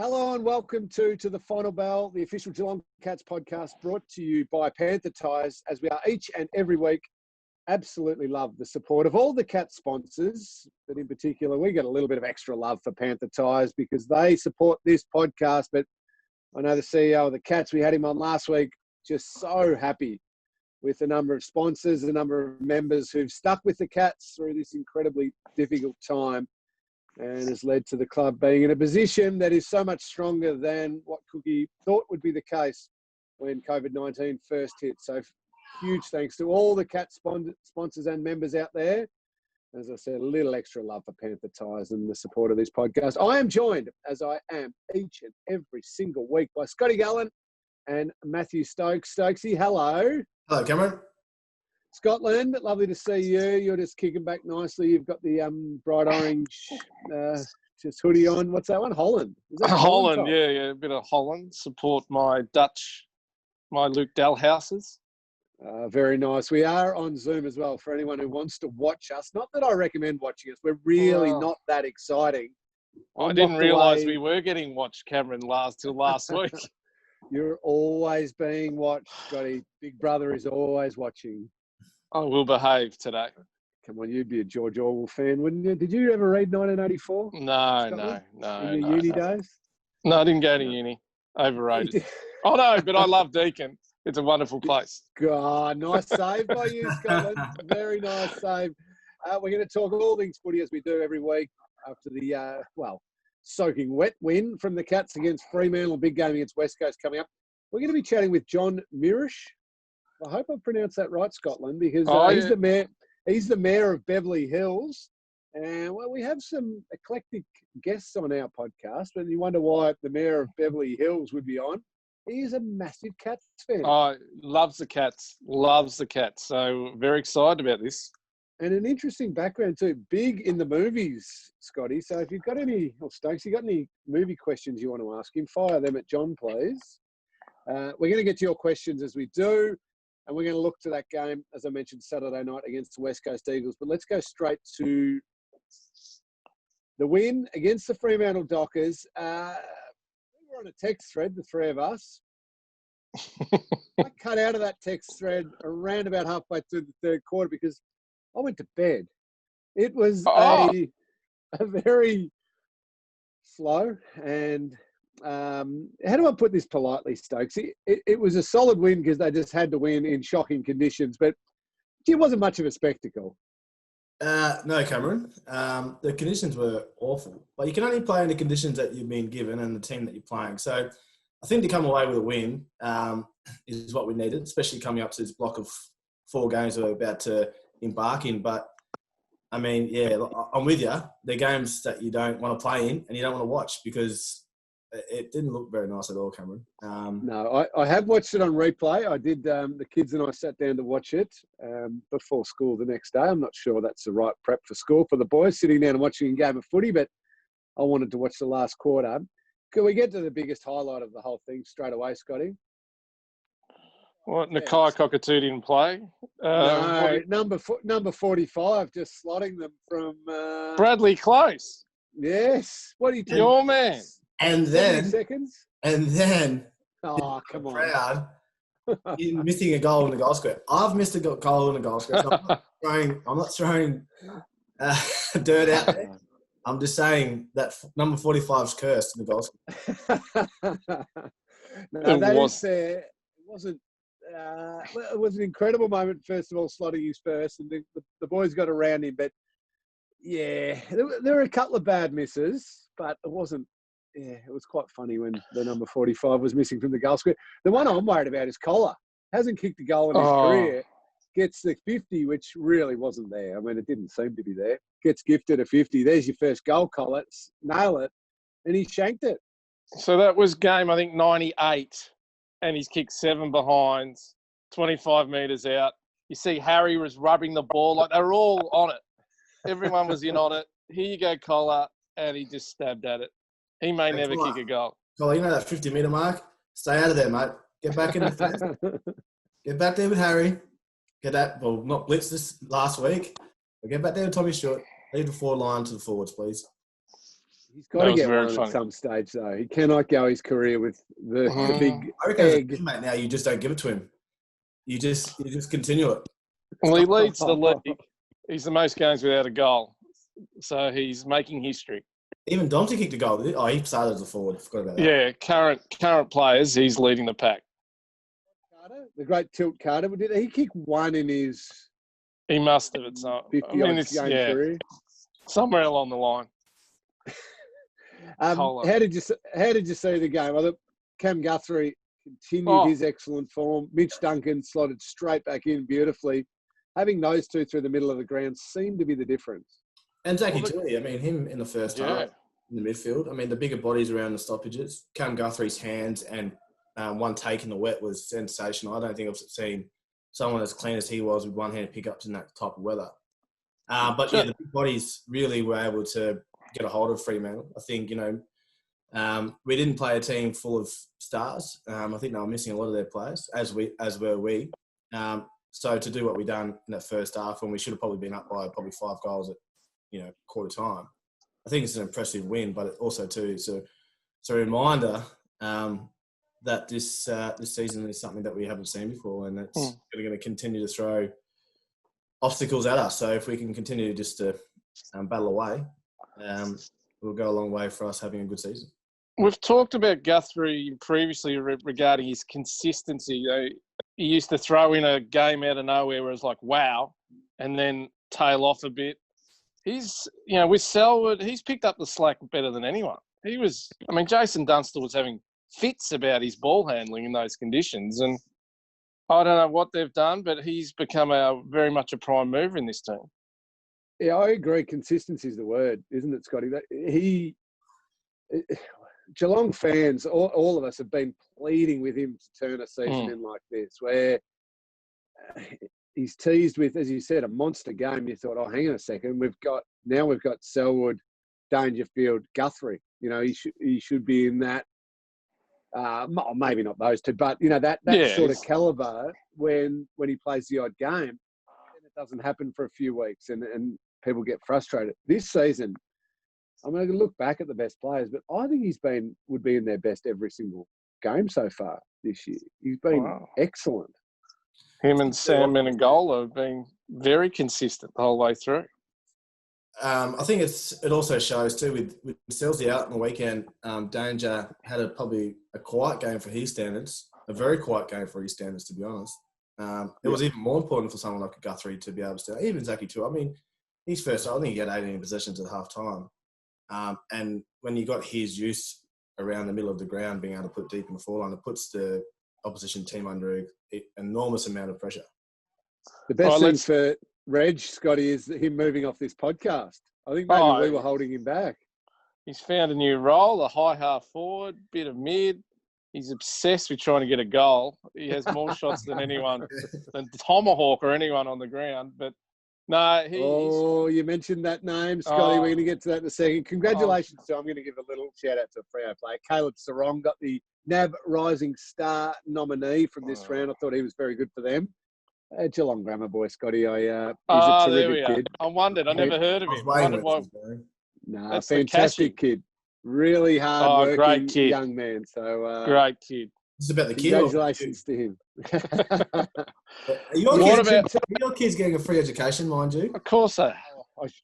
Hello and welcome to the Final Bell, the official Geelong Cats podcast brought to you by Panther Tyres, as we are each and every week. Absolutely love the support of all the Cats sponsors, but in particular, we got a little bit of extra love for Panther Tyres because they support this podcast. But I know the CEO of the Cats, we had him on last week, just so happy with the number of sponsors, the number of members who've stuck with the Cats through this incredibly difficult time, and has led to the club being in a position that is so much stronger than what Cookie thought would be the case when COVID-19 first hit. So huge thanks to all the Cat sponsors and members out there. As I said, a little extra love for Panther Tyres and the support of this podcast. I am joined, as I am each and every single week, by Scotty Gullan and Mathew Stokes. Stokesy, hello. Hello, Cameron. Scotland, lovely to see you. You're just kicking back nicely. You've got the bright orange just hoodie on. What's that one? Holland. Is that Holland, yeah, a bit of Holland. Support my Luke Dell houses. Very nice. We are on Zoom as well for anyone who wants to watch us. Not that I recommend watching us. We're really not that exciting. I didn't realise we were getting watched, Cameron, till last week. You're always being watched, Scotty. Big brother is always watching. I will behave today. Come on, you'd be a George Orwell fan, wouldn't you? Did you ever read 1984? No. In your uni days? No, I didn't go to uni. Overrated. Oh, no, but I love Deakin. It's a wonderful place. God, nice save by you, Scotland. Very nice save. We're going to talk all things footy as we do every week after the, soaking wet win from the Cats against Fremantle, a big game against West Coast coming up. We're going to be chatting with John Mirisch. I hope I pronounced that right, Scotland, because he's the mayor. He's the mayor of Beverly Hills, and we have some eclectic guests on our podcast. And you wonder why the mayor of Beverly Hills would be on. He is a massive Cats fan. Oh, loves the Cats. So very excited about this. And an interesting background too. Big in the movies, Scotty. So if you've got any, or Stokes, you got any movie questions you want to ask him, fire them at John, please. We're going to get to your questions as we do. And we're going to look to that game, as I mentioned, Saturday night against the West Coast Eagles. But let's go straight to the win against the Fremantle Dockers. We were on a text thread, the three of us. I cut out of that text thread around about halfway through the third quarter because I went to bed. It was a very slow and... how do I put this politely, Stokes? It was a solid win because they just had to win in shocking conditions, but it wasn't much of a spectacle. No, Cameron. The conditions were awful, but you can only play in the conditions that you've been given and the team that you're playing. So I think to come away with a win is what we needed, especially coming up to this block of 4 games we're about to embark in. But I mean, yeah, I'm with you. They're games that you don't want to play in and you don't want to watch because it didn't look very nice at all, Cameron. No, I have watched it on replay. I did. The kids and I sat down to watch it before school the next day. I'm not sure that's the right prep for school for the boys, sitting down and watching a game of footy, but I wanted to watch the last quarter. Can we get to the biggest highlight of the whole thing straight away, Scotty? Well, Nakai Cockatoo didn't play. No, number 45, just slotting them from... Bradley Close. Yes. What do you do? Your man. And then, seconds. Oh, come on! Proud, missing a goal in the goal square. I've missed a goal in the goal square. So I'm not throwing dirt out there. I'm just saying that number 45's cursed in the goal square. That is fair. It was an incredible moment. First of all, slotting his first, and the boys got around him. But yeah, there were a couple of bad misses, but it wasn't. Yeah, it was quite funny when the number 45 was missing from the goal square. The one I'm worried about is Collar. Hasn't kicked a goal in his career. Gets the 50, which really wasn't there. I mean, it didn't seem to be there. Gets gifted a 50. There's your first goal, Collar. Nail it. And he shanked it. So that was game, I think, 98. And he's kicked 7 behinds, 25 metres out. You see Harry was rubbing the ball. Like, they were all on it. Everyone was in on it. Here you go, Collar. And he just stabbed at it. He may never kick a goal. Collar, you know that 50-metre mark? Stay out of there, mate. Get back in the fence. Get back there with Harry. Get that. Well, not blitz this last week. But get back there with Tommy Stewart. Leave the forward line to the forwards, please. He's got to was get very one funny. at some stage, though. He cannot go his career with the big I reckon as a egg. teammate now, you just don't give it to him. You just continue it. Well, he leads the league. He's the most games without a goal. So he's making history. Even Dante kicked a goal, did he? Oh, he started as a forward. I forgot about that. Yeah, current players, he's leading the pack. Carter, the great Tilt Carter, did he kick one in his He must have. It's not. 50-odd game career? Somewhere along the line. How did you see the game? I thought Cam Guthrie continued his excellent form. Mitch Duncan slotted straight back in beautifully. Having those two through the middle of the ground seemed to be the difference. And Zachy Tui, I mean, him in the first half in the midfield. I mean, the bigger bodies around the stoppages. Cam Guthrie's hands and one take in the wet was sensational. I don't think I've seen someone as clean as he was with one-hand pickups in that type of weather. But yeah, the big bodies really were able to get a hold of Fremantle. I think, we didn't play a team full of stars. I think they were missing a lot of their players, as were we. So to do what we done in that first half, when we should have probably been up by probably 5 goals at, quarter time, I think it's an impressive win. But also too, it's a reminder that this season is something that we haven't seen before, and it's going to continue to throw obstacles at us. So if we can continue just to battle away, will go a long way for us having a good season. We've talked about Guthrie previously regarding his consistency. He used to throw in a game out of nowhere where it was like, wow, and then tail off a bit. He's, with Selwood, he's picked up the slack better than anyone. Jason Dunster was having fits about his ball handling in those conditions, and I don't know what they've done, but he's become very much a prime mover in this team. Yeah, I agree. Consistency is the word, isn't it, Scotty? Geelong fans, all of us have been pleading with him to turn a season in like this, where he's teased with, as you said, a monster game. You thought, oh, hang on a second, we've got Selwood, Dangerfield, Guthrie. He should be in that. Maybe not those two, but that sort of caliber when he plays the odd game, and it doesn't happen for a few weeks, and people get frustrated. This season, I'm going to look back at the best players, but I think would be in their best every single game so far this year. He's been excellent. Him and Sam Menegola have been very consistent the whole way through. I think it also shows too with Selzy out on the weekend. Danger had probably a quiet game for his standards, a very quiet game for his standards, to be honest. It was even more important for someone like Guthrie to be able to stay. Even Zachy too. I mean, his first, I think he had 18 possessions at half time. And when you got his use around the middle of the ground, being able to put deep in the foreline, it puts the opposition team under an enormous amount of pressure. The best thing for Reg, Scotty, is him moving off this podcast. I think maybe we were holding him back. He's found a new role, a high half forward, bit of mid. He's obsessed with trying to get a goal. He has more shots than anyone, than Tomahawk or anyone on the ground. But no, you mentioned that name, Scotty. We're going to get to that in a second. Congratulations to, I'm going to give a little shout out to a Freo player. Caleb Sarong got the NAB Rising Star nominee from this round. I thought he was very good for them. Geelong grammar boy, Scotty. He's a terrific kid. I wondered. I never heard of him. Fantastic kid. Really hard-working young man. So great kid. It's about the kid. Congratulations to him. Your kids getting a free education, mind you? Of course they.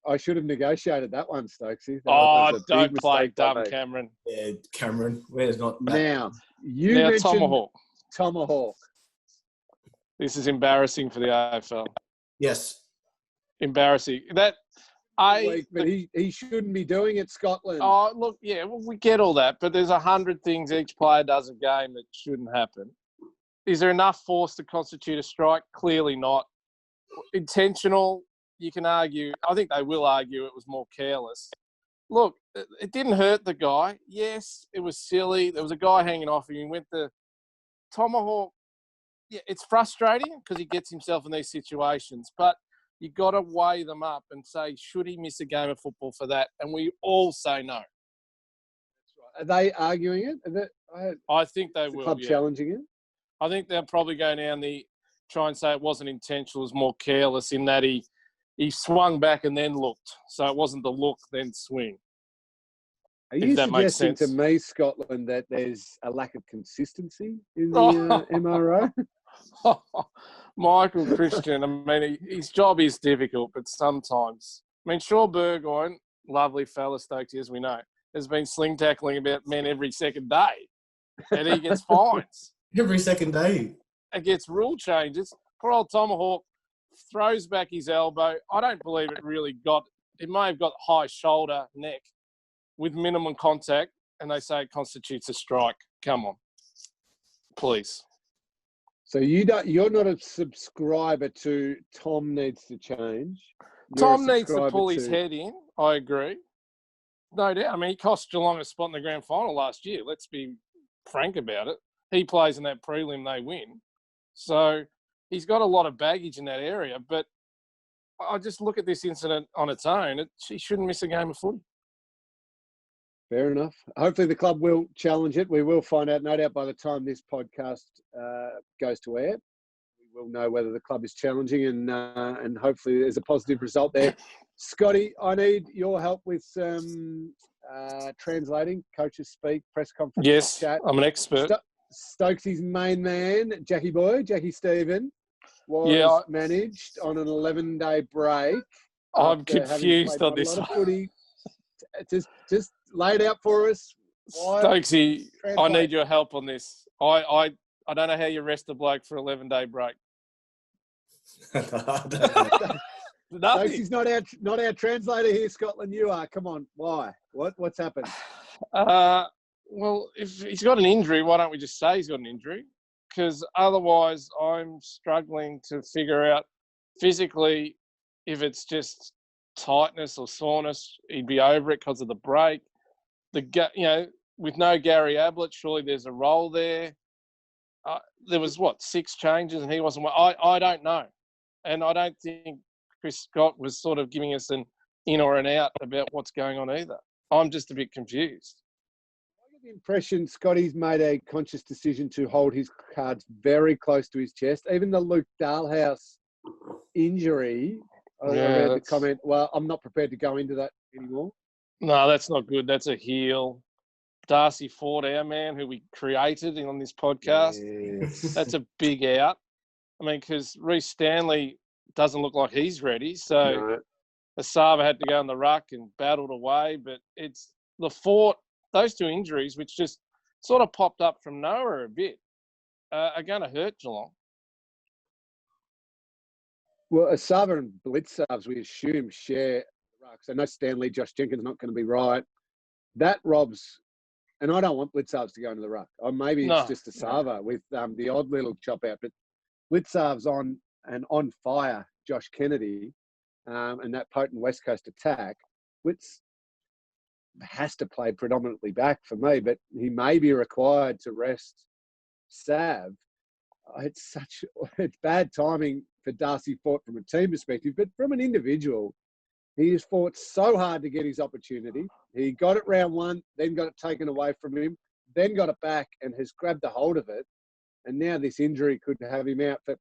I should have negotiated that one, Stokesy. Don't play dumb, Cameron. Yeah, Cameron. Where's not that? Now, you mentioned Tomahawk. This is embarrassing for the AFL. Yes. Embarrassing. But he shouldn't be doing it, Scotland. Oh, look, yeah, well, we get all that, but there's 100 things each player does a game that shouldn't happen. Is there enough force to constitute a strike? Clearly not. Intentional, you can argue. I think they will argue it was more careless. Look, it didn't hurt the guy. Yes, it was silly. There was a guy hanging off him. He went to Tomahawk. Yeah, it's frustrating because he gets himself in these situations, but you got to weigh them up and say, should he miss a game of football for that? And we all say no. That's right. Are they arguing it? I think they will. Club challenging it? I think they'll probably go down try and say it wasn't intentional, it was more careless in that he he swung back and then looked. So it wasn't the look, then swing. Are if you that makes suggesting sense. to me, Scotland, that there's a lack of consistency in the MRO? Michael Christian, I mean, his job is difficult, but sometimes, I mean, sure, Burgoyne, lovely fella, Stokes, as we know, has been sling tackling about men every second day, and he gets fines. Every second day. It gets rule changes. Poor old Tomahawk throws back his elbow. I don't believe it really it may have got high shoulder, neck, with minimum contact, and they say it constitutes a strike. Come on, please. So you're not a subscriber to Tom needs to change. Tom needs to pull his head in. I agree. No doubt. I mean, he cost Geelong a spot in the grand final last year. Let's be frank about it. He plays in that prelim, they win. So he's got a lot of baggage in that area. But I just look at this incident on its own. He shouldn't miss a game of footy. Fair enough. Hopefully the club will challenge it. We will find out, no doubt, by the time this podcast goes to air. We will know whether the club is challenging, and hopefully there's a positive result there. Scotty, I need your help with some translating, coaches speak, press conference. Yes, chat. I'm an expert. Stokes' main man, Jackie Stephen, was managed on an 11-day break. I'm confused on this one. Just lay it out for us. Stokesy, I need your help on this. I don't know how you rest a bloke for 11-day break. Stokes not our translator here, Scotland. You are. Come on. Why? What's happened? Well, if he's got an injury, why don't we just say he's got an injury? Because otherwise, I'm struggling to figure out physically if it's just tightness or soreness. He'd be over it because of the break. With no Gary Ablett, surely there's a role there. There was 6 changes, and he wasn't. I don't know, and I don't think Chris Scott was sort of giving us an in or an out about what's going on either. I'm just a bit confused. I get the impression Scotty's made a conscious decision to hold his cards very close to his chest. Even the Luke Dalhouse injury, I read the comment, well, I'm not prepared to go into that anymore. No, that's not good. That's a heel. Darcy Ford, our man, who we created on this podcast, yes. That's a big out. I mean, because Reece Stanley doesn't look like he's ready. So Asava had to go in the ruck and battled away. But it's the Fort, those 2 injuries, which just sort of popped up from nowhere a bit, are going to hurt Geelong. Well, Asava and Blitzarves, we assume, share the ruck. So no Stanley, Josh Jenkins not going to be right. That robs, and I don't want Blitzarves to go into the ruck. Or maybe it's just Asava with the odd little chop out. But Blitzarves on fire, Josh Kennedy, and that potent West Coast attack. Blitz has to play predominantly back for me, but he may be required to rest Sav. It's bad timing for Darcy Fort from a team perspective, but from an individual, he has fought so hard to get his opportunity. He got it round 1, then got it taken away from him, then got it back and has grabbed a hold of it. And now this injury could have him out for.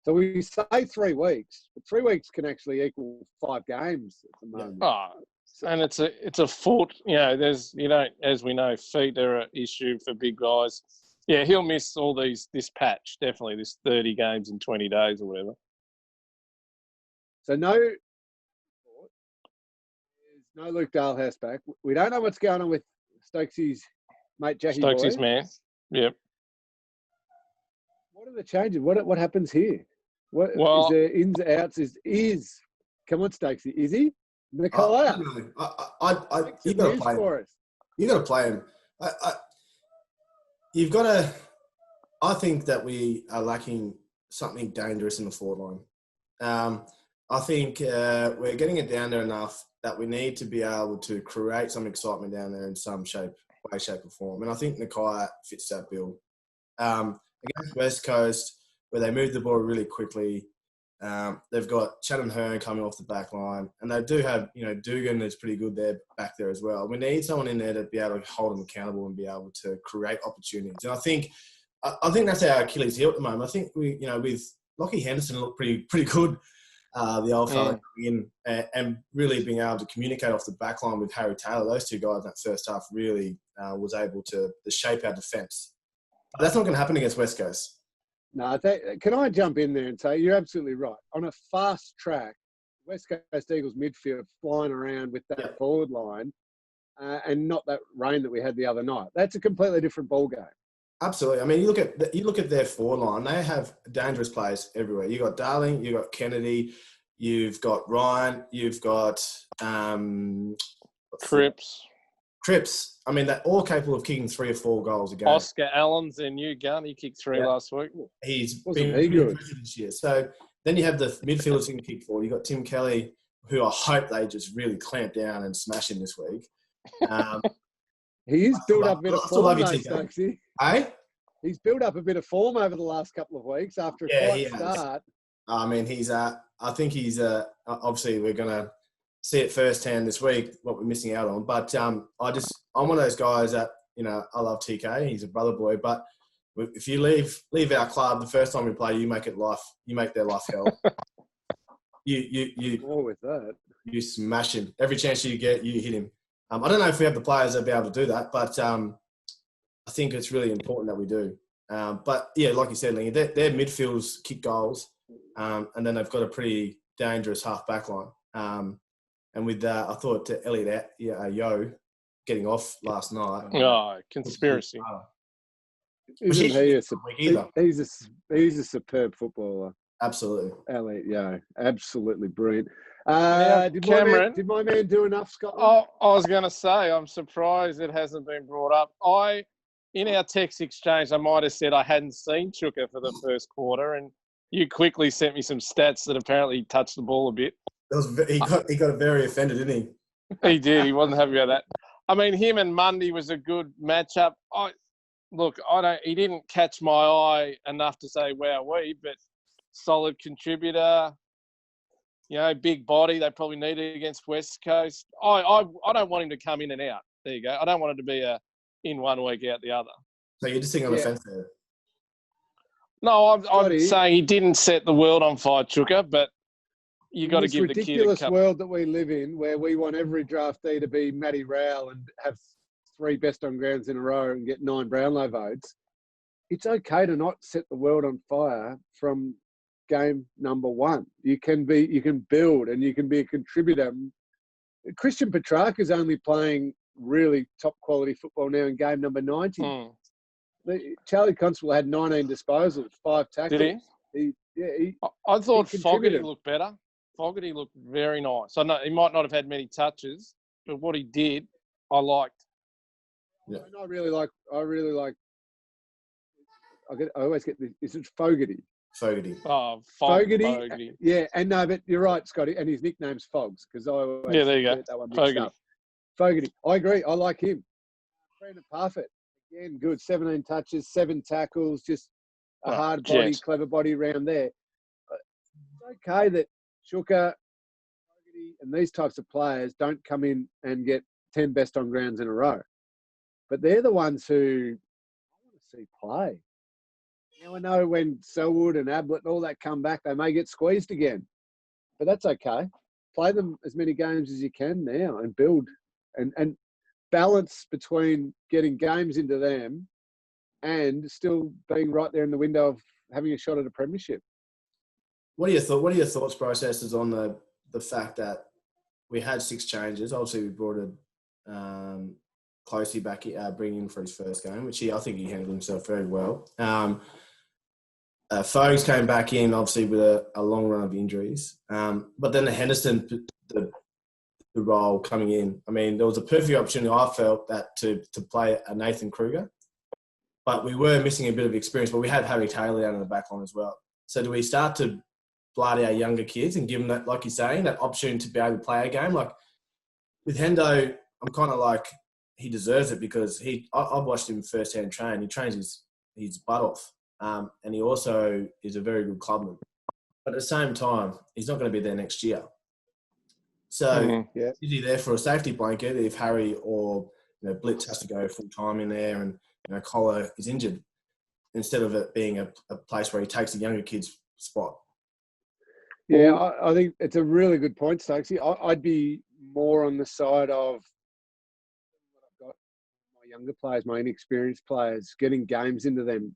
So we say 3 weeks, but 3 weeks can actually equal 5 games at the moment. And it's a foot. There's as we know, feet are an issue for big guys. Yeah, he'll miss all this patch, definitely, this 30 games in 20 days or whatever. So no Luke Dalhouse back. We don't know what's going on with Stokes' mate Jackie Boy. Stokes' man. Yep. What are the changes? What happens here? Is there ins, outs? Come on, Stokesy. Is he? Nicola. You got to play him. You got to play him. You've got to. I think that we are lacking something dangerous in the forward line. I think we're getting it down there enough that we need to be able to create some excitement down there in some way, shape or form. And I think Nakai fits that bill. Against West Coast, where they move the ball really quickly, they've got Shannon Hearn coming off the back line. And they do have, Dugan is pretty good there, back there as well. We need someone in there to be able to hold them accountable and be able to create opportunities. And I think that's our Achilles heel at the moment. I think we, with Lockie Henderson looked pretty good the old fella coming in and really being able to communicate off the back line with Harry Taylor. Those two guys in that first half really was able to shape our defence. But that's not going to happen against West Coast. No, can I jump in there and say you're absolutely right. On a fast track, West Coast Eagles midfield flying around with that forward line and not that rain that we had the other night. That's a completely different ball game. Absolutely. I mean, you look at their forward line. They have dangerous players everywhere. You got Darling, you got Kennedy, you've got Ryan, you've got Cripps. I mean, they're all capable of kicking 3 or 4 goals a game. Oscar Allen's their new gun. He kicked 3 last week. He's been good this year. So then you have the midfielders who can kick forward. You've got Tim Kelly, who I hope they just really clamp down and smash him this week. He's built up a bit of form, Stokesy. Hey? He's built up a bit of form over the last couple of weeks after a quiet start. I mean, I think he's obviously we're going to see it firsthand this week, what we're missing out on. But I'm one of those guys that, I love TK. He's a brother boy. But if you leave our club the first time we play, you make their life hell. You smash him. Every chance you get, you hit him. I don't know if we have the players that be able to do that, but I think it's really important that we do. But yeah, like you said, Ling, their midfielders kick goals, and then they've got a pretty dangerous half back line. And with that, I thought Elliot Yo getting off last night. Oh, conspiracy. Isn't he's a superb footballer. Absolutely. Elliot Yo, absolutely brilliant. Did my man do enough, Scott? Oh, I was going to say, I'm surprised it hasn't been brought up. In our text exchange, I might have said I hadn't seen Chuka for the first quarter, and you quickly sent me some stats that apparently touched the ball a bit. He got very offended, didn't he? He did. He wasn't happy about that. I mean, him and Mundy was a good matchup. He didn't catch my eye enough to say, wow, but solid contributor. Big body. They probably need it against West Coast. I don't want him to come in and out. There you go. I don't want it to be in one week, out the other. So you're just sitting on the fence there? No, I'm saying he didn't set the world on fire, Chuka, but you got to give the kid a couple. Ridiculous world that we live in, where we want every draftee to be Matty Rowell and have 3 best on grounds in a row and get 9 Brownlow votes. It's okay to not set the world on fire from game number 1. You can build and you can be a contributor. Christian Petrarca's only playing really top quality football now in game number 90. Charlie Constable had 19 disposals, 5 tackles. Did he? I thought Fogarty looked better. Fogarty looked very nice. I know he might not have had many touches, but what he did, I liked. Yeah. I really like. I always get this. Is it Fogarty? Fogarty. Oh, Fogarty. Yeah, and no, but you're right, Scotty. And his nickname's Fogs because I always there you go. That one Fogarty. Fogarty. I agree. I like him. Brandon Parfitt. Again, good. 17 touches, 7 tackles, just a hard body, clever body around there. But it's okay that Chuka, Fogarty, and these types of players don't come in and get 10 best on grounds in a row. But they're the ones who I want to see play. Now I know when Selwood and Ablett and all that come back, they may get squeezed again. But that's okay. Play them as many games as you can now and build and balance between getting games into them and still being right there in the window of having a shot at a premiership. What are your thoughts processes on the fact that we had 6 changes? Obviously, we brought a Closey back, bringing in for his first game, which I think he handled himself very well. Fogues came back in, obviously, with a long run of injuries. But then the Henderson, the role coming in, I mean, there was a perfect opportunity, I felt, that to play a Nathan Kruger. But we were missing a bit of experience, but we had Harry Taylor down in the back line as well. So do we start to blood our younger kids and give them that, like you're saying, that option to be able to play a game? Like with Hendo, I'm kind of like, he deserves it because I've watched him firsthand train. He trains his butt off. And he also is a very good clubman. But at the same time, he's not going to be there next year. So is he there for a safety blanket if Harry or Blitz has to go full time in there and Collar is injured, instead of it being a place where he takes the younger kid's spot? Yeah, I think it's a really good point, Stokesy. I'd be more on the side of I've got my younger players, my inexperienced players, getting games into them.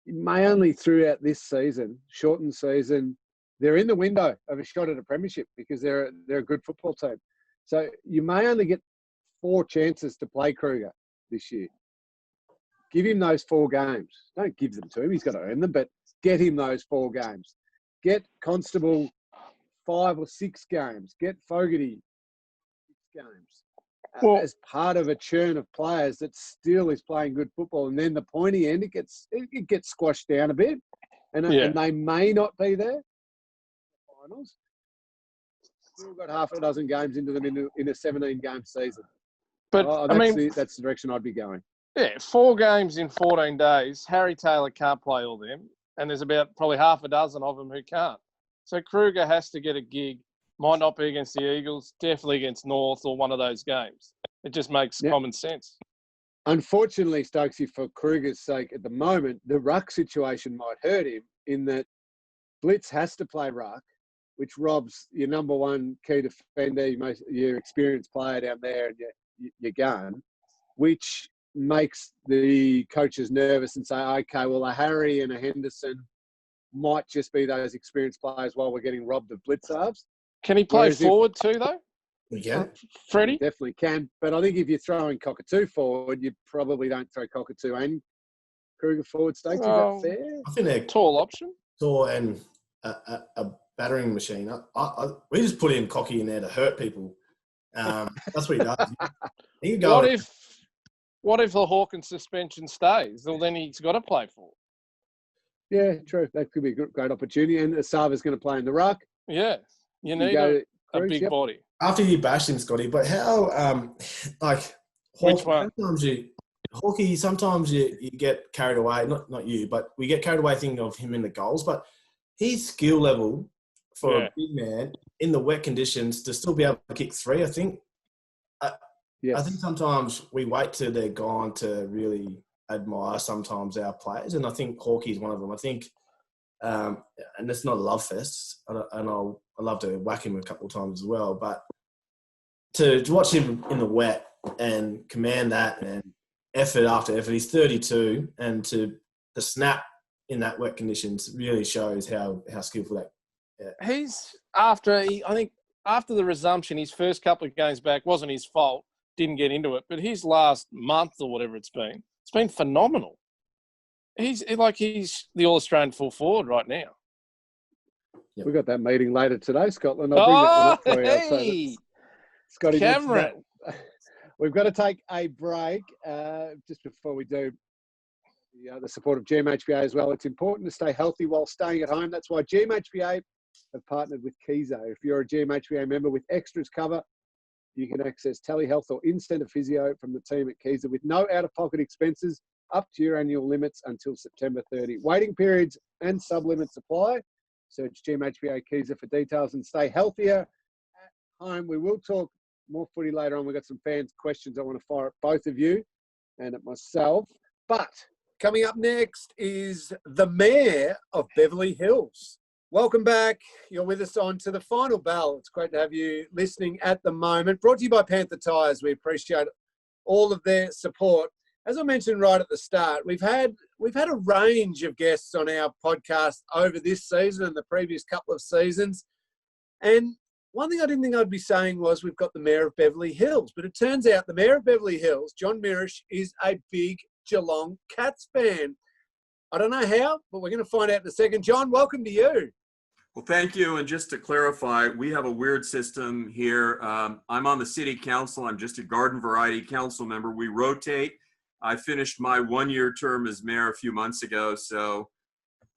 May only throughout this season, shortened season, they're in the window of a shot at a premiership because they're a good football team. So you may only get 4 chances to play Kruger this year. Give him those 4 games. Don't give them to him. He's got to earn them, but get him those 4 games. Get Constable 5 or 6 games. Get Fogarty 6 games. As part of a churn of players that still is playing good football. And then the pointy end, it gets squashed down a bit. And they may not be there. Finals. Still got half a dozen games into them in a 17-game season. But that's the direction I'd be going. Yeah, 4 games in 14 days. Harry Taylor can't play all them, and there's about probably half a dozen of them who can't. So Kruger has to get a gig. Might not be against the Eagles, definitely against North or one of those games. It just makes common sense. Unfortunately, Stokesy, for Kruger's sake at the moment, the ruck situation might hurt him in that Blitz has to play ruck, which robs your number one key defender, your experienced player down there, and your gun, which makes the coaches nervous and say, okay, well, a Harry and a Henderson might just be those experienced players while we're getting robbed of blitz halves. Can he play forward too, though? Yeah. Freddie? Definitely can. But I think if you're throwing Cockatoo forward, you probably don't throw Cockatoo and Kruger forward, Stokes. Is that fair? I think they're tall option. Tall and a battering machine. We just put in Cocky in there to hurt people. That's what he does. He can go What if the Hawkins suspension stays? Well, then he's got to play for. Yeah, true. That could be a great opportunity. And Asava's going to play in the ruck. Yeah, you need a big body. After you bashed him, Scotty, but how, which one? Sometimes you get carried away. Not you, but we get carried away thinking of him in the goals. But his skill level for a big man in the wet conditions to still be able to kick 3, I think. Yes. I think sometimes we wait till they're gone to really admire sometimes our players, and I think Hawkey's one of them. I think, and it's not a love fest, and I love to whack him a couple of times as well, but to watch him in the wet and command that and effort after effort, he's 32, and to the snap in that wet conditions really shows how skillful that. Yeah. He's after the resumption, his first couple of games back wasn't his fault. Didn't get into it, but his last month or whatever it's been phenomenal. He's the All-Australian full forward right now. Yep. We've got that meeting later today, Scotland. I'll bring that one up for you. Hey, Scotty, Cameron. We've got to take a break just before we do. The support of GMHBA as well. It's important to stay healthy while staying at home. That's why GMHBA have partnered with Kizo. If you're a GMHBA member with extras cover, you can access telehealth or in-centre physio from the team at Kiza with no out-of-pocket expenses up to your annual limits until September 30. Waiting periods and sub-limits apply. Search GMHBA Kiza for details and stay healthier at home. We will talk more footy later on. We've got some fans' questions I want to fire at both of you and at myself. But coming up next is the Mayor of Beverly Hills. Welcome back. You're with us on to the final bell. It's great to have you listening at the moment. Brought to you by Panther Tyres. We appreciate all of their support. As I mentioned right at the start, we've had a range of guests on our podcast over this season and the previous couple of seasons. And one thing I didn't think I'd be saying was we've got the Mayor of Beverly Hills. But it turns out the Mayor of Beverly Hills, John Mirisch, is a big Geelong Cats fan. I don't know how, but we're going to find out in a second. John, welcome to you. Well, thank you. And just to clarify, we have a weird system here. I'm on the city council. I'm just a garden variety council member. We rotate. I finished my 1-year term as mayor a few months ago. So,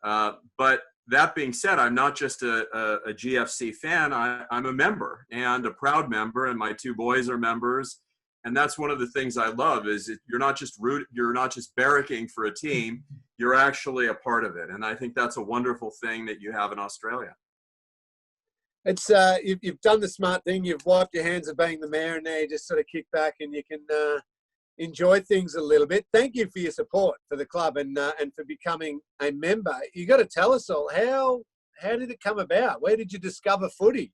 but that being said, I'm not just a GFC fan. I'm a member and a proud member, and my 2 boys are members. And that's one of the things I love is you're not just barracking for a team. You're actually a part of it. And I think that's a wonderful thing that you have in Australia. It's you've done the smart thing. You've wiped your hands of being the mayor, and now you just sort of kick back and you can enjoy things a little bit. Thank you for your support for the club and for becoming a member. You got to tell us all, how did it come about? Where did you discover footy?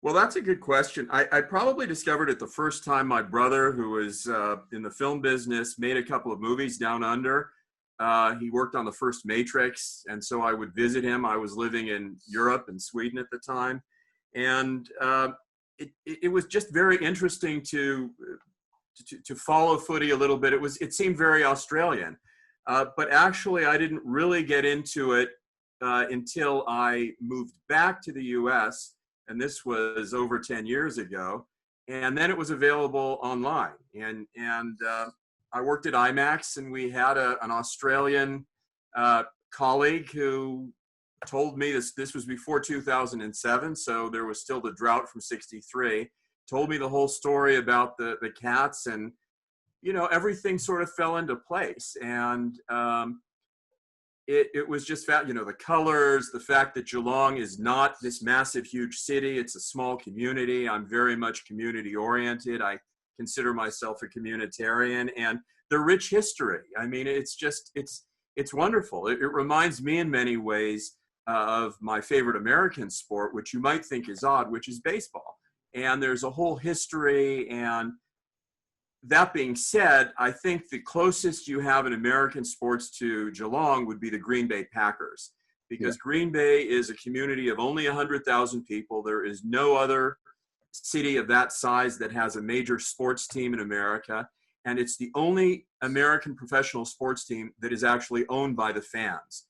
Well, that's a good question. I probably discovered it the first time my brother, who was in the film business, made a couple of movies down under. He worked on the first Matrix, and so I would visit him. I was living in Europe and Sweden at the time, and it was just very interesting to follow footy a little bit. It seemed very Australian, but actually I didn't really get into it until I moved back to the U.S., and this was over 10 years ago, and then it was available online. And I worked at IMAX, and we had an Australian colleague who told me this was before 2007, so there was still the drought from '63. Told me the whole story about the Cats, and everything sort of fell into place. And it was just the colors, the fact that Geelong is not this massive, huge city. It's a small community. I'm very much community oriented. I consider myself a communitarian, and the rich history. I mean, it's wonderful. It reminds me in many ways of my favorite American sport, which you might think is odd, which is baseball. And there's a whole history. And that being said, I think the closest you have in American sports to Geelong would be the Green Bay Packers, because Green Bay is a community of only 100,000 people. There is no other city of that size that has a major sports team in America. And it's the only American professional sports team that is actually owned by the fans.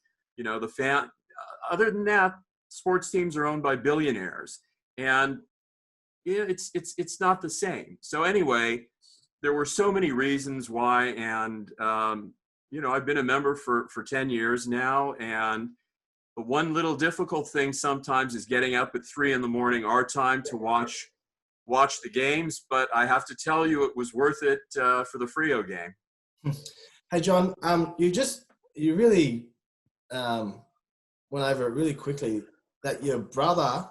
Other than that, sports teams are owned by billionaires. And it's not the same. So anyway, there were so many reasons why, and I've been a member for 10 years now, and the one little difficult thing sometimes is getting up at 3 a.m. our time to watch the games, but I have to tell you, it was worth it for the Freo game. Hey John, you really went over it really quickly that your brother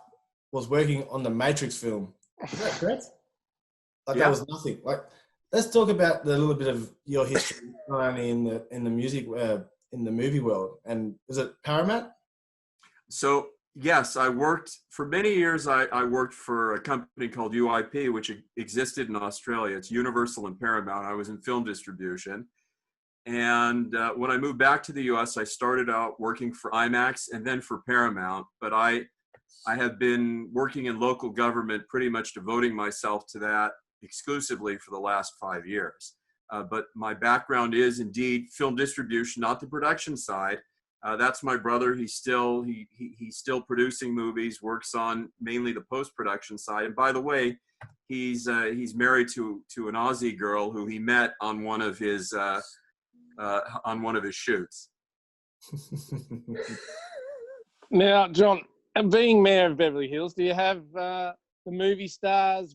was working on the Matrix film. Is that correct? That was nothing. Let's talk about a little bit of your history, not only in the music, in the movie world. And is it Paramount? So yes, I worked for many years. I worked for a company called UIP, which existed in Australia. It's Universal and Paramount. I was in film distribution. And when I moved back to the US, I started out working for IMAX and then for Paramount. But I have been working in local government, pretty much devoting myself to that exclusively for the last 5 years. But my background is indeed film distribution, not the production side. That's my brother. He's still producing movies, works on mainly the post-production side. And by the way, he's married to an Aussie girl who he met on one of his shoots. Now, John, being mayor of Beverly Hills, do you have the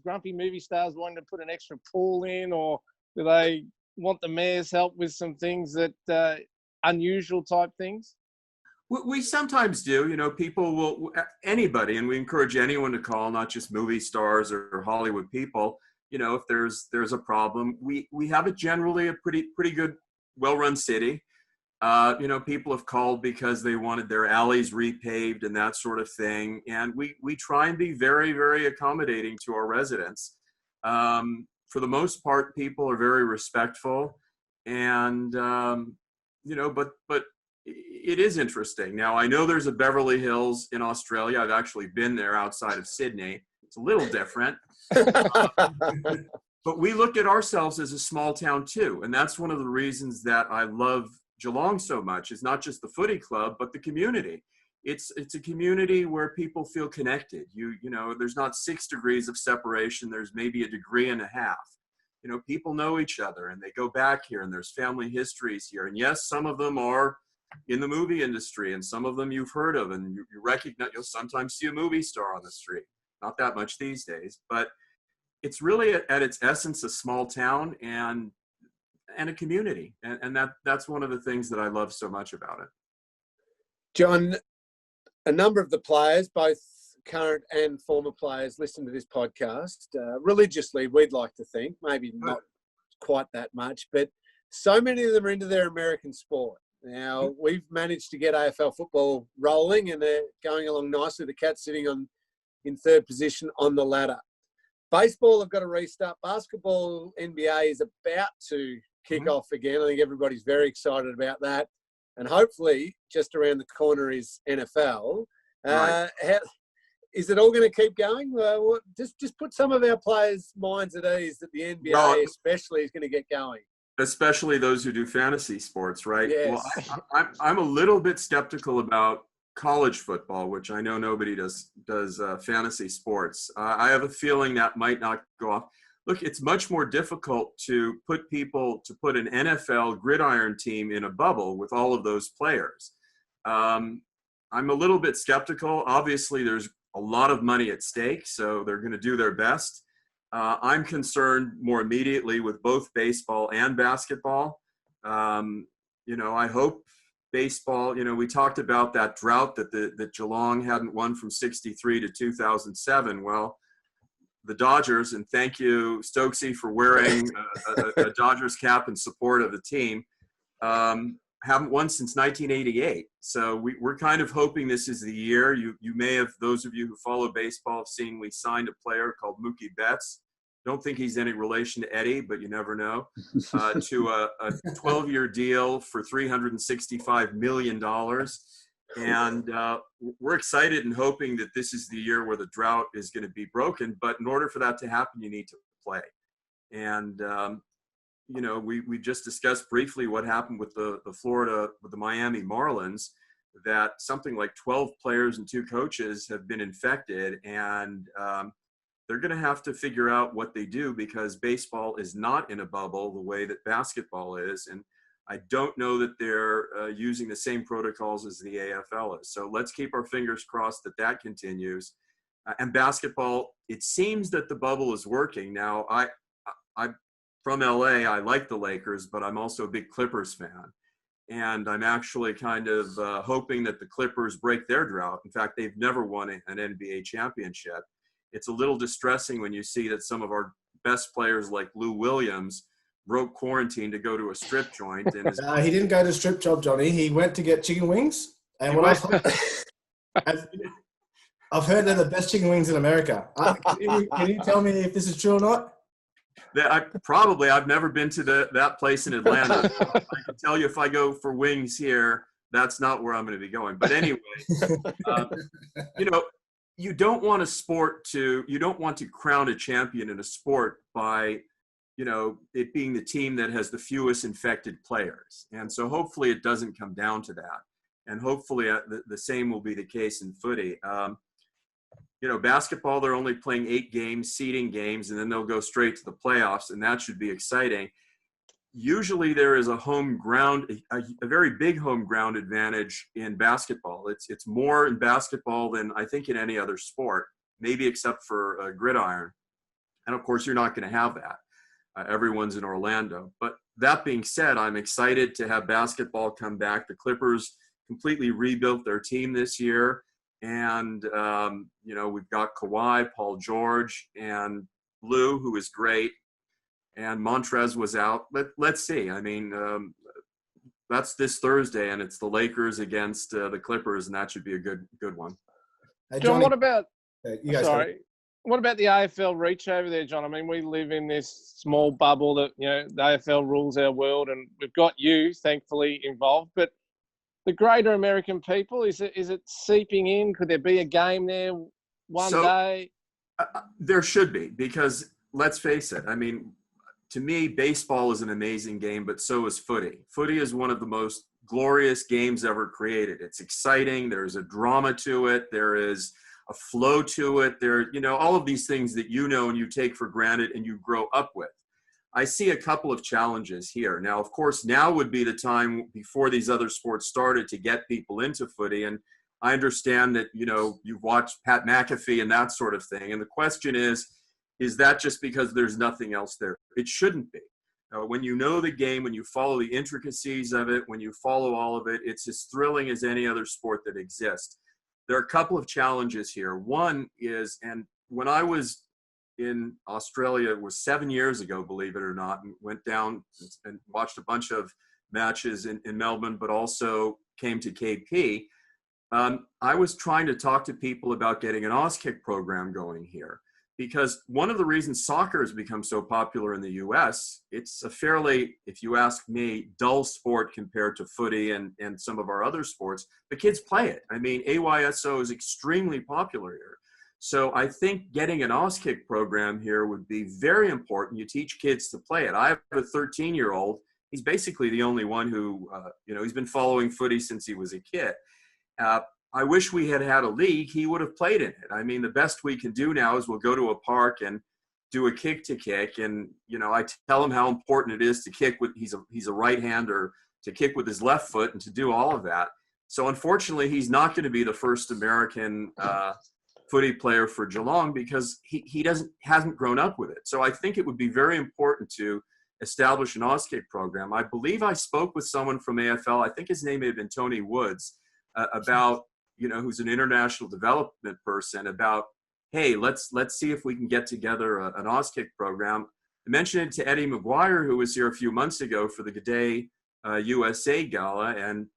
grumpy movie stars wanting to put an extra pool in, or do they want the mayor's help with some things that unusual type things? We sometimes do. People will, anybody, and we encourage anyone to call, not just movie stars or Hollywood people. If there's a problem, we have it generally a pretty good, well-run city. People have called because they wanted their alleys repaved and that sort of thing. And we try and be very, very accommodating to our residents. For the most part, people are very respectful, and, but it is interesting. Now, I know there's a Beverly Hills in Australia. I've actually been there outside of Sydney. It's a little different. But we look at ourselves as a small town too. And that's one of the reasons that I love Geelong so much. It's not just the footy club, but the community. It's a community where people feel connected. There's not 6 degrees of separation. There's maybe 1.5 degrees. People know each other, and they go back here, and there's family histories here. And yes, some of them are in the movie industry, and some of them you've heard of, and you recognize. You'll sometimes see a movie star on the street. Not that much these days, but it's really at its essence a small town and a community, and that's one of the things that I love so much about it. John, a number of the players, both current and former players, listen to this podcast religiously, we'd like to think. Maybe not quite that much, but so many of them are into their American sport. Now, we've managed to get AFL football rolling, and they're going along nicely. The Cats sitting in third position on the ladder. Baseball have got to restart. Basketball, NBA is about to kick off again. I think everybody's very excited about that. And hopefully, just around the corner is NFL. Right. Is it all going to keep going? Just put some of our players' minds at ease that the NBA especially is going to get going. Especially those who do fantasy sports, right? Yes. Well, I'm a little bit skeptical about college football, which I know nobody does fantasy sports. I have a feeling that might not go off. Look, it's much more difficult to put an NFL gridiron team in a bubble with all of those players. I'm a little bit skeptical. Obviously, there's a lot of money at stake, so they're going to do their best. I'm concerned more immediately with both baseball and basketball. I hope baseball, we talked about that drought that Geelong hadn't won from 63 to 2007. Well, the Dodgers, and thank you, Stokesy, for wearing a Dodgers cap in support of the team, haven't won since 1988. So we're kind of hoping this is the year. You may have, those of you who follow baseball, have seen we signed a player called Mookie Betts. Don't think he's any relation to Eddie, but you never know, to a 12-year deal for $365 million. And we're excited and hoping that this is the year where the drought is going to be broken. But in order for that to happen, you need to play. And, we just discussed briefly what happened with the Miami Marlins, that something like 12 players and 2 coaches have been infected. And they're going to have to figure out what they do, because baseball is not in a bubble the way that basketball is. And I don't know that they're using the same protocols as the AFL is. So let's keep our fingers crossed that continues. And basketball, it seems that the bubble is working. Now, I'm from LA. I like the Lakers, but I'm also a big Clippers fan. And I'm actually kind of hoping that the Clippers break their drought. In fact, they've never won an NBA championship. It's a little distressing when you see that some of our best players like Lou Williams broke quarantine to go to a strip joint. And he didn't go to a strip job, Johnny. He went to get chicken wings. And I've heard they're the best chicken wings in America. Can you tell me if this is true or not? I've never been to that place in Atlanta. I can tell you if I go for wings here, that's not where I'm going to be going. But anyway, you don't want to crown a champion in a sport by, it being the team that has the fewest infected players. And so hopefully it doesn't come down to that. And hopefully the same will be the case in footy. Basketball, they're only playing 8 games, seeding games, and then they'll go straight to the playoffs, and that should be exciting. Usually there is a very big home ground advantage in basketball. It's more in basketball than I think in any other sport, maybe except for gridiron. And of course, you're not going to have that. Everyone's in Orlando. But that being said, I'm excited to have basketball come back. The Clippers completely rebuilt their team this year. And, we've got Kawhi, Paul George, and Lou, who is great. And Montrez was out. Let's see. I mean, that's this Thursday, and it's the Lakers against the Clippers, and that should be a good one. Hey, John, Johnny, what about What about the AFL reach over there, John? I mean, we live in this small bubble that, the AFL rules our world, and we've got you, thankfully, involved. But the greater American people, is it seeping in? Could there be a game there one day? There should be, because let's face it. I mean, to me, baseball is an amazing game, but so is footy. Footy is one of the most glorious games ever created. It's exciting. There's a drama to it. There is a flow to it. There, all of these things that and you take for granted and you grow up with. I see a couple of challenges here. Now, of course, now would be the time before these other sports started to get people into footy. And I understand that, you've watched Pat McAfee and that sort of thing. And the question is that just because there's nothing else there? It shouldn't be. When you know the game, when you follow the intricacies of it, when you follow all of it, it's as thrilling as any other sport that exists. There are a couple of challenges here. One is, and when I was in Australia, it was 7 years ago, believe it or not, and went down and watched a bunch of matches in Melbourne, but also came to KP. I was trying to talk to people about getting an Auskick program going here, because one of the reasons soccer has become so popular in the US, it's a fairly, if you ask me, dull sport compared to footy and some of our other sports, but kids play it. I mean, AYSO is extremely popular here. So I think getting an Auskick program here would be very important. You teach kids to play it. I have a 13-year-old. He's basically the only one who, he's been following footy since he was a kid. I wish we had had a league. He would have played in it. I mean, the best we can do now is we'll go to a park and do a kick to kick. And, I tell him how important it is to kick with, he's a right-hander, to kick with his left foot and to do all of that. So unfortunately, he's not going to be the first American footy player for Geelong because he hasn't grown up with it. So I think it would be very important to establish an Auskick program. I believe I spoke with someone from AFL. I think his name may have been Tony Woods, about, who's an international development person, about, hey, let's see if we can get together an Auskick program. I mentioned it to Eddie McGuire, who was here a few months ago for the G'day USA Gala, and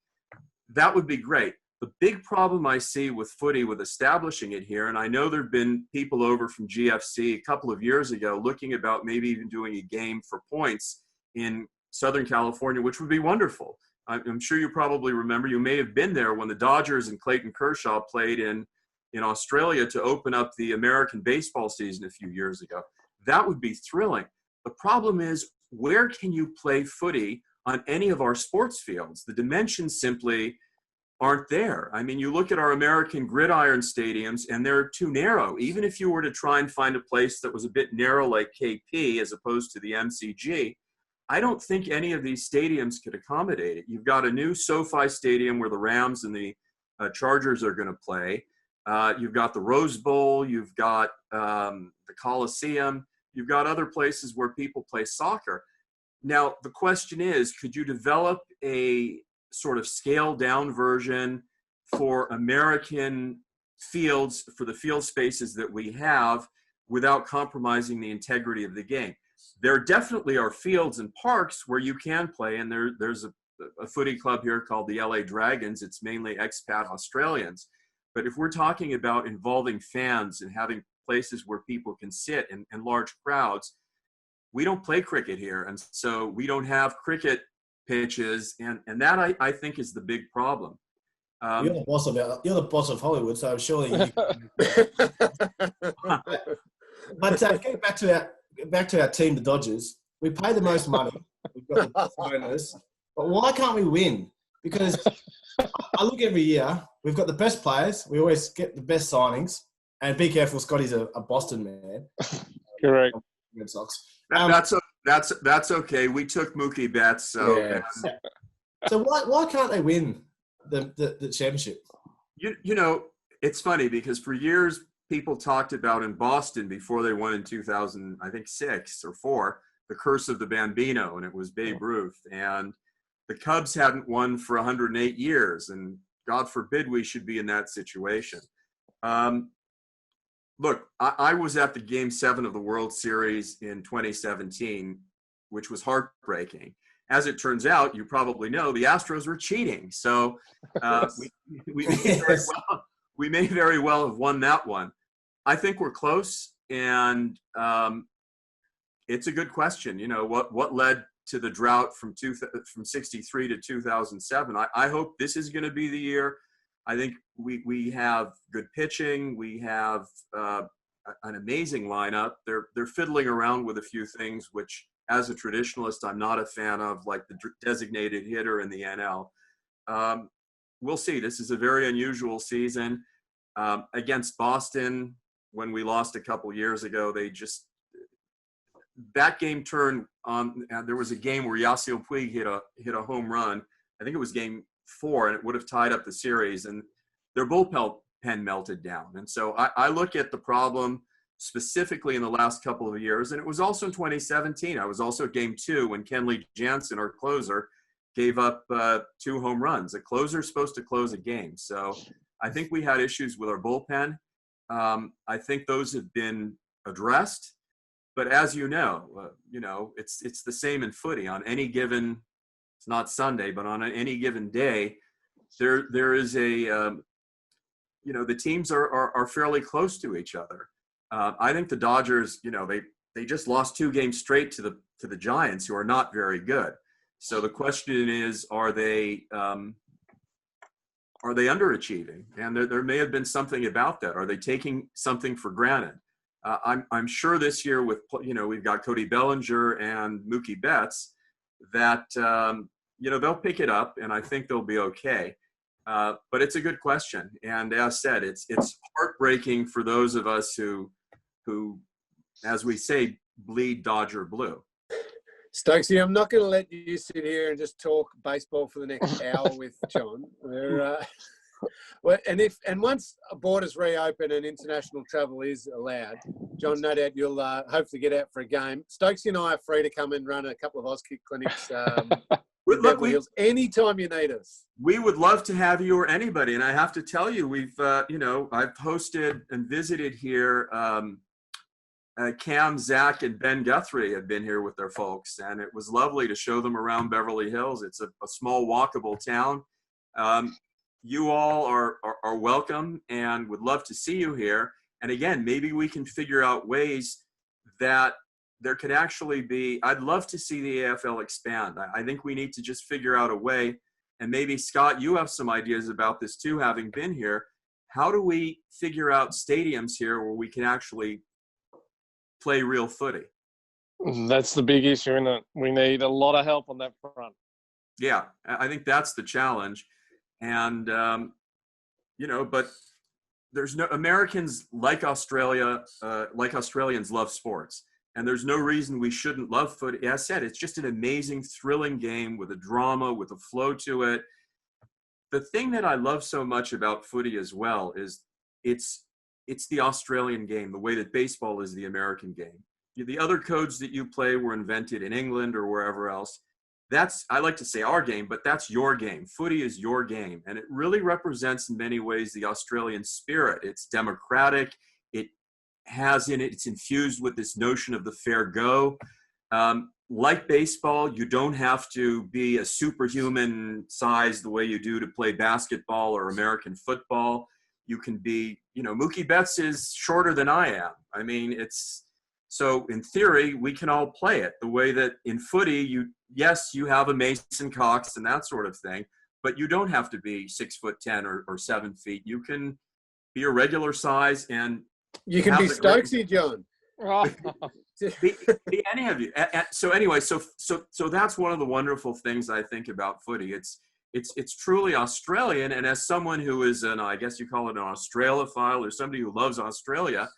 that would be great. The big problem I see with footy, with establishing it here, and I know there have been people over from GFC a couple of years ago looking about maybe even doing a game for points in Southern California, which would be wonderful. I'm sure you probably remember, you may have been there when the Dodgers and Clayton Kershaw played in Australia to open up the American baseball season a few years ago. That would be thrilling. The problem is, where can you play footy on any of our sports fields? The dimensions simply aren't there. I mean, you look at our American gridiron stadiums and they're too narrow. Even if you were to try and find a place that was a bit narrow like KP as opposed to the MCG, I don't think any of these stadiums could accommodate it. You've got a new SoFi Stadium where the Rams and the Chargers are going to play. You've got the Rose Bowl. You've got the Coliseum. You've got other places where people play soccer. Now, the question is, could you develop a sort of scaled down version for American fields, for the field spaces that we have, without compromising the integrity of the game? There definitely are fields and parks where you can play, and there's a footy club here called the LA Dragons. It's mainly expat Australians. But if we're talking about involving fans and having places where people can sit in large crowds, we don't play cricket here. And so we don't have cricket pitches, and that I think is the big problem. You're the boss of Hollywood, so surely you But getting back to our team, the Dodgers, we pay the most money. We've got the best owners, but why can't we win? Because I look every year, we've got the best players, we always get the best signings, and be careful, Scotty's a Boston man. Correct. Red Sox. That's okay. We took Mookie Betts, so yeah. So why can't they win the championship? It's funny because for years people talked about in Boston before they won in 2000, I think 6 or 4, the curse of the Bambino, and it was Babe Ruth. And the Cubs hadn't won for 108 years, and God forbid we should be in that situation. Look, I was at the Game 7 of the World Series in 2017, which was heartbreaking. As it turns out, you probably know, the Astros were cheating. So we may very well have won that one. I think we're close, and it's a good question. What led to the drought from 63 to 2007? I hope this is going to be the year. I think we have good pitching. We have an amazing lineup. They're fiddling around with a few things, which, as a traditionalist, I'm not a fan of, like the designated hitter in the NL. We'll see. This is a very unusual season. Against Boston, when we lost a couple years ago, that game turned on. There was a game where Yasiel Puig hit a home run. I think it was game 4, and it would have tied up the series, and their bullpen melted down. And so I look at the problem specifically in the last couple of years, and it was also in 2017. I was also at game 2 when Kenley Jansen, our closer, gave up 2 home runs. A closer is supposed to close a game. So I think we had issues with our bullpen. I think those have been addressed. But as you know, it's the same in footy. On any given it's not Sunday, but on any given day, there is a, the teams are fairly close to each other. I think the Dodgers, they just lost 2 games straight to the Giants, who are not very good. So the question is, are they underachieving? And there may have been something about that. Are they taking something for granted? I'm sure this year with, we've got Cody Bellinger and Mookie Betts that, they'll pick it up, and I think they'll be okay. But it's a good question. And as said, it's heartbreaking for those of us who, as we say, bleed Dodger blue. Stokesy, I'm not going to let you sit here and just talk baseball for the next hour with John. And once borders reopen and international travel is allowed, John, no doubt you'll hopefully get out for a game. Stokesy and I are free to come and run a couple of Auskick clinics with Beverly Hills anytime you need us. We would love to have you or anybody. And I have to tell you, we've, I've hosted and visited here. Cam, Zach, and Ben Guthrie have been here with their folks, and it was lovely to show them around Beverly Hills. It's a small, walkable town. You all are welcome and would love to see you here. And again, maybe we can figure out ways that there could actually be, I'd love to see the AFL expand. I think we need to just figure out a way, and maybe Scott, you have some ideas about this too, having been here. How do we figure out stadiums here where we can actually play real footy? That's the big issue, isn't it? We need a lot of help on that front. Yeah, I think that's the challenge. And, but there's no, Americans like Australia, like Australians love sports. And there's no reason we shouldn't love footy. As I said, it's just an amazing, thrilling game with a drama, with a flow to it. The thing that I love so much about footy as well is it's the Australian game, the way that baseball is the American game. The other codes that you play were invented in England or wherever else. That's, I like to say our game, but that's your game. Footy is your game. And it really represents in many ways the Australian spirit. It's democratic. It has in it, it's infused with this notion of the fair go. Like baseball, you don't have to be a superhuman size the way you do to play basketball or American football. You can be, Mookie Betts is shorter than I am. I mean, so in theory, we can all play it the way that in footy, yes, you have a Mason Cox and that sort of thing, but you don't have to be 6'10" or 7 feet. You can be a regular size, and you can be Stokesy, John. be any of you. So anyway, so that's one of the wonderful things I think about footy. It's truly Australian, and as someone who is I guess you call it an Australophile or somebody who loves Australia,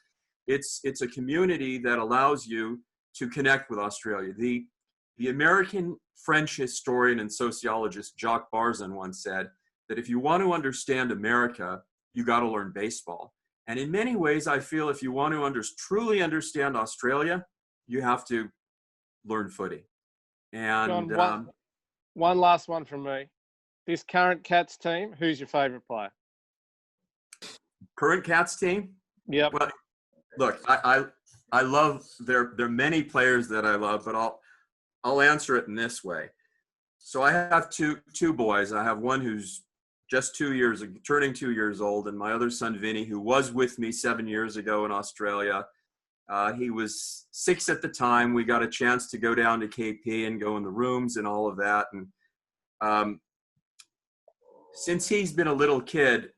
it's a community that allows you to connect with Australia. The American French historian and sociologist Jacques Barzun once said that if you want to understand America, you got to learn baseball. And in many ways, I feel if you want to truly understand Australia, you have to learn footy. And John, one last one from me. This current Cats team, who's your favourite player? Current Cats team? Yep. Well, look, I love there are many players that I love, but I'll answer it in this way. So I have two boys. I have one who's just turning 2 years old, and my other son Vinny, who was with me 7 years ago in Australia. He was 6 at the time. We got a chance to go down to KP and go in the rooms and all of that. And since he's been a little kid,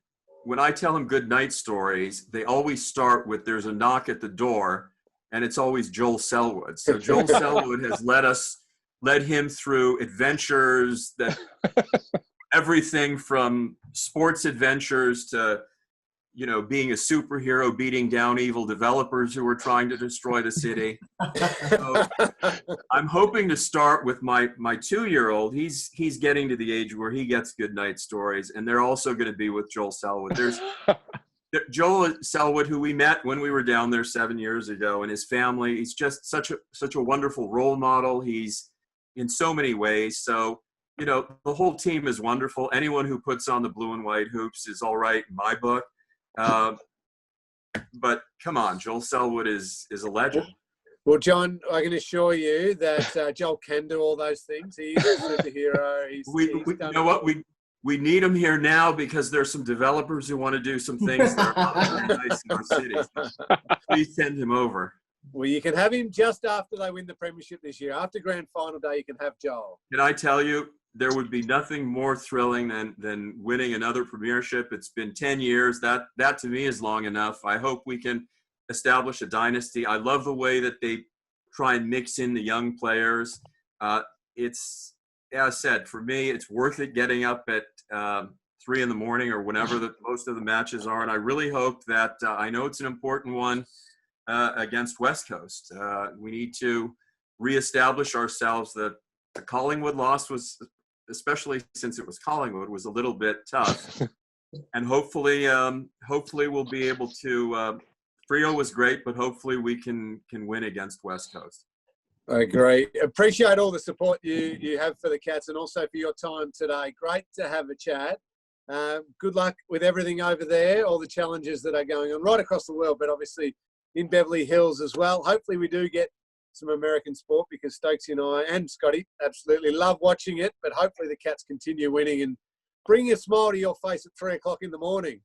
when I tell him good night stories, they always start with there's a knock at the door, and it's always Joel Selwood. So Joel Selwood has led him through adventures that everything from sports adventures to, being a superhero, beating down evil developers who were trying to destroy the city. So I'm hoping to start with my 2-year-old. He's getting to the age where he gets good night stories, and they're also going to be with Joel Selwood. There's Joel Selwood, who we met when we were down there 7 years ago, and his family. He's just such a wonderful role model. He's in so many ways. So, the whole team is wonderful. Anyone who puts on the blue and white hoops is all right in my book. But come on, Joel Selwood is a legend. Well, John, I can assure you that Joel can do all those things. He's a superhero. You know what? We need him here now because there's some developers who want to do some things that are not very nice in our city. So please send him over. Well, you can have him just after they win the Premiership this year. After Grand Final day, you can have Joel. Can I tell you, there would be nothing more thrilling than winning another Premiership. It's been 10 years. That to me is long enough. I hope we can establish a dynasty. I love the way that they try and mix in the young players. It's, as I said, for me, it's worth it getting up at 3 a.m. or whenever most of the matches are. And I really hope that, I know it's an important one against West Coast. We need to reestablish ourselves. The Collingwood loss was, especially since it was Collingwood, was a little bit tough. And hopefully we'll be able to, Freo was great, but hopefully we can win against West Coast. I agree. Appreciate all the support you have for the Cats and also for your time today. Great to have a chat. Good luck with everything over there, all the challenges that are going on right across the world, but obviously in Beverly Hills as well. Hopefully we do get some American sport because Stokes and I and Scotty absolutely love watching it, but hopefully the Cats continue winning and bring a smile to your face at 3 o'clock in the morning.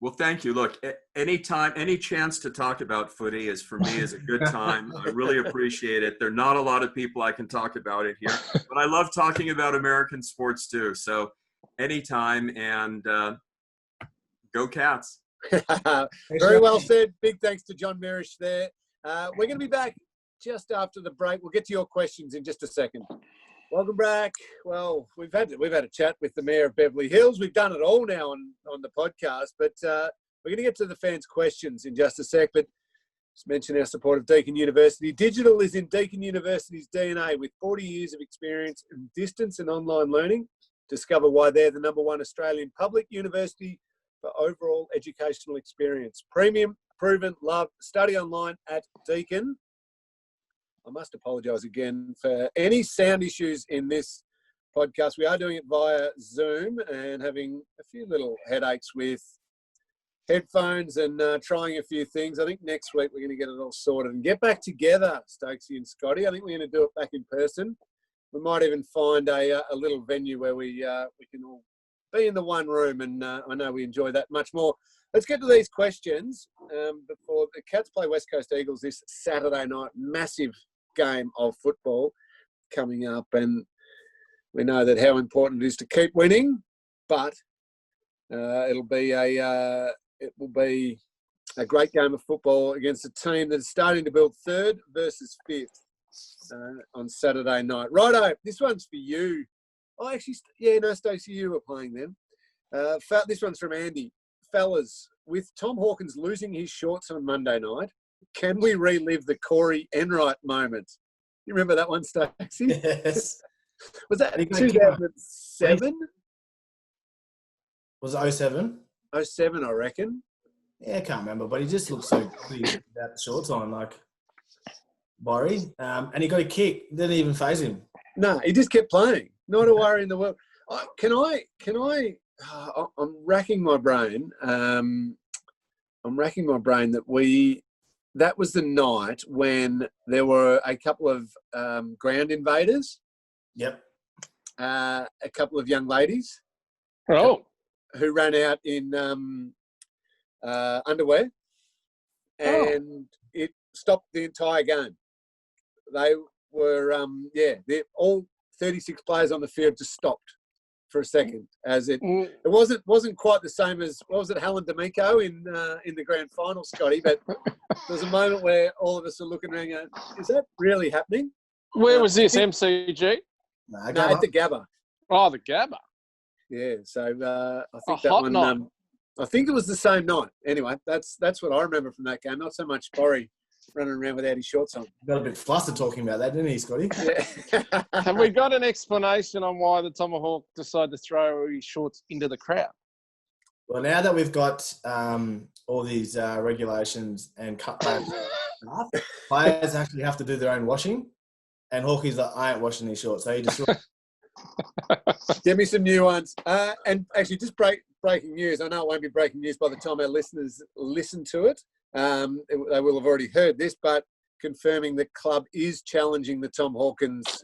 Well, thank you. Look, any chance to talk about footy is for me is a good time. I really appreciate it. There are not a lot of people I can talk about it here, but I love talking about American sports too. So anytime, and go Cats. Very well said. Big thanks to John Mirisch there. We're going to be back just after the break. We'll get to your questions in just a second. Welcome back. Well, we've had a chat with the Mayor of Beverly Hills. We've done it all now on the podcast, but we're going to get to the fans' questions in just a sec. But just mention our support of Deakin University. Digital is in Deakin University's DNA with 40 years of experience in distance and online learning. Discover why they're the #1 Australian public university for overall educational experience. Premium, proven, love. Study online at Deakin. I must apologise again for any sound issues in this podcast. We are doing it via Zoom and having a few little headaches with headphones and trying a few things. I think next week we're going to get it all sorted and get back together, Stokesy and Scotty. I think we're going to do it back in person. We might even find a little venue where we can all be in the one room, and I know we enjoy that much more. Let's get to these questions before the Cats play West Coast Eagles this Saturday night. Massive game of football coming up, and we know that how important it is to keep winning, but it will be a great game of football against a team that's starting to build 3rd versus 5th on Saturday night. Righto, this one's for you. Oh, actually, yeah, no, Stacey, you were playing then. This one's from Andy. Fellas, with Tom Hawkins losing his shorts on Monday night, can we relive the Corey Enright moment? You remember that one, Stacey? Yes. Was that 2007? Was it 07? 07, I reckon. Yeah, I can't remember, but he just looked so good without the shorts on, like Borry. And he got a kick. Didn't even phase him. No, he just kept playing. Not a worry in the world. I'm racking my brain. That was the night when there were a couple of ground invaders. Yep. A couple of young ladies. Oh. Who ran out in underwear. And it stopped the entire game. They were, all 36 players on the field just stopped for a second, as it wasn't quite the same as, what was it, Helen D'Amico in the grand final, Scotty, but there's a moment where all of us are looking around going, is that really happening? Where was this, MCG? No, at the Gabba. Oh, the Gabba. Yeah, so I think that one, I think it was the same night. Anyway, that's what I remember from that game, not so much Borry running around without his shorts on. Got a bit flustered talking about that, didn't he, Scotty? Yeah. Have we got an explanation on why the Tomahawk decided to throw his shorts into the crowd? Well, now that we've got all these regulations and cut players actually have to do their own washing, and Hawkey's like, I ain't washing these shorts, so he just... Give me some new ones. And actually, just breaking news. I know it won't be breaking news by the time our listeners listen to it. They will have already heard this, but confirming the club is challenging the Tom Hawkins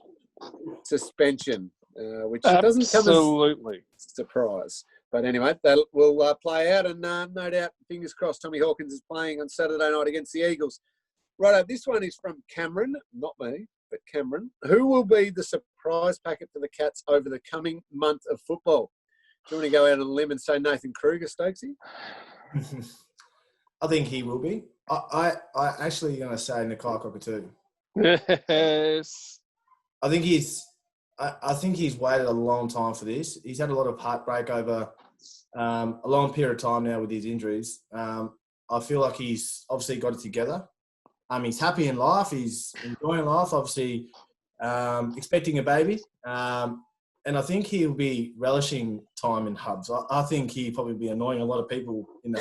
suspension, which doesn't come as a surprise. But anyway, that will play out, and no doubt, fingers crossed, Tommy Hawkins is playing on Saturday night against the Eagles. Righto, this one is from Cameron, not me, but Cameron. Who will be the surprise packet for the Cats over the coming month of football? Do you want to go out on a limb and say Nathan Kruger, Stokesy? I think he will be. I actually going to say Nakai Cockatoo. Yes. I think he's waited a long time for this. He's had a lot of heartbreak over a long period of time now with his injuries. I feel like he's obviously got it together. He's happy in life. He's enjoying life, obviously expecting a baby. And I think he'll be relishing time in hubs. I think he'll probably be annoying a lot of people in the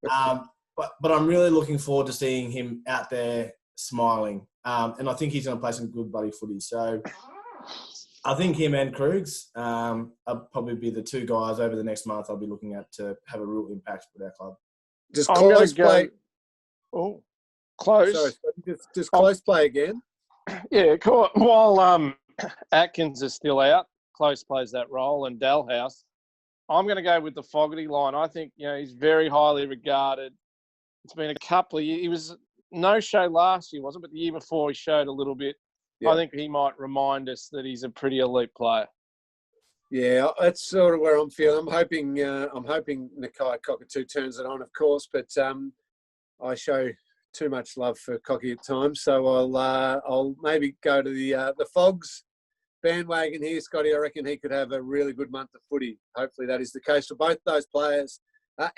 hub. But I'm really looking forward to seeing him out there smiling. And I think he's going to play some good buddy footy. So I think him and Krugs will probably be the two guys over the next month I'll be looking at to have a real impact with our club. Just close play. Oh, close. Sorry, just close play again. Yeah, cool. While Atkins is still out, Close plays that role, and Dalhouse, I'm going to go with the Fogarty line. I think, he's very highly regarded. It's been a couple of years. He was no-show last year, wasn't it? But the year before he showed a little bit. Yeah. I think he might remind us that he's a pretty elite player. Yeah, that's sort of where I'm feeling. I'm hoping Nakai Cockatoo turns it on, of course, but I show too much love for Cocky at times, so I'll maybe go to the Fogs bandwagon here, Scotty. I reckon he could have a really good month of footy. Hopefully that is the case for both those players.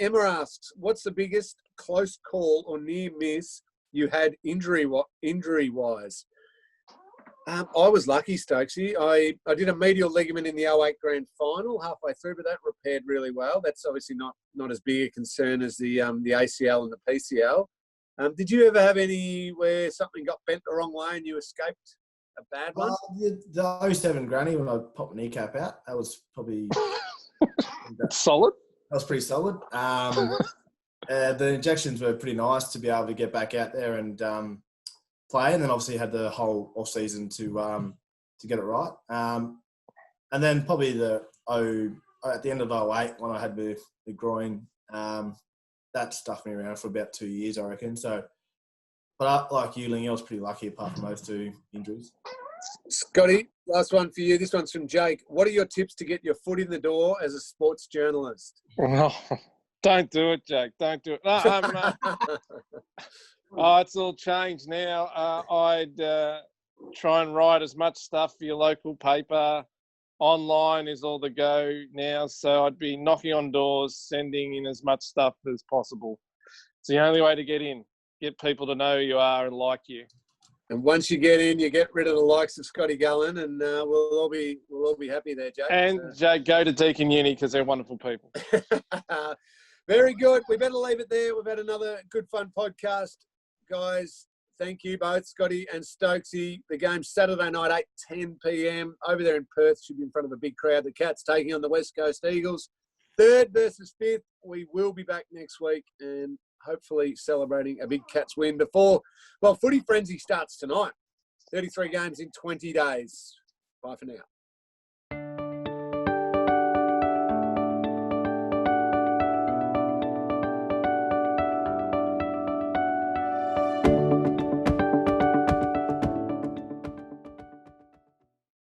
Emma asks, what's the biggest close call or near miss you had injury-wise? I was lucky, Stokesy. I did a medial ligament in the 08 grand final halfway through, but that repaired really well. That's obviously not as big a concern as the ACL and the PCL. Did you ever have any where something got bent the wrong way and you escaped a bad one? The 07 granny when I popped my kneecap out, that was probably solid. That was pretty solid. The injections were pretty nice to be able to get back out there and play, and then obviously had the whole off season to get it right. And then probably at the end of 08 when I had the groin, that stuffed me around for about 2 years, I reckon. So, but like you, Ling, I was pretty lucky apart from those two injuries. Scotty, last one for you. This one's from Jake. What are your tips to get your foot in the door as a sports journalist? Oh, don't do it, Jake. Don't do it. It's all changed now. I'd try and write as much stuff for your local paper. Online is all the go now, so I'd be knocking on doors, sending in as much stuff as possible. It's the only way to get in, get people to know who you are and like you. And once you get in, you get rid of the likes of Scotty Gullan, and we'll all be happy there, Jake. And Jake, go to Deakin Uni because they're wonderful people. Very good. We better leave it there. We've had another good fun podcast, guys. Thank you both, Scotty and Stokesy. The game's Saturday night, 8:10 p.m. over there in Perth. Should be in front of a big crowd. The Cats taking on the West Coast Eagles. 3rd versus 5th. We will be back next week and hopefully celebrating a big Cats win before, Footy Frenzy starts tonight. 33 games in 20 days. Bye for now.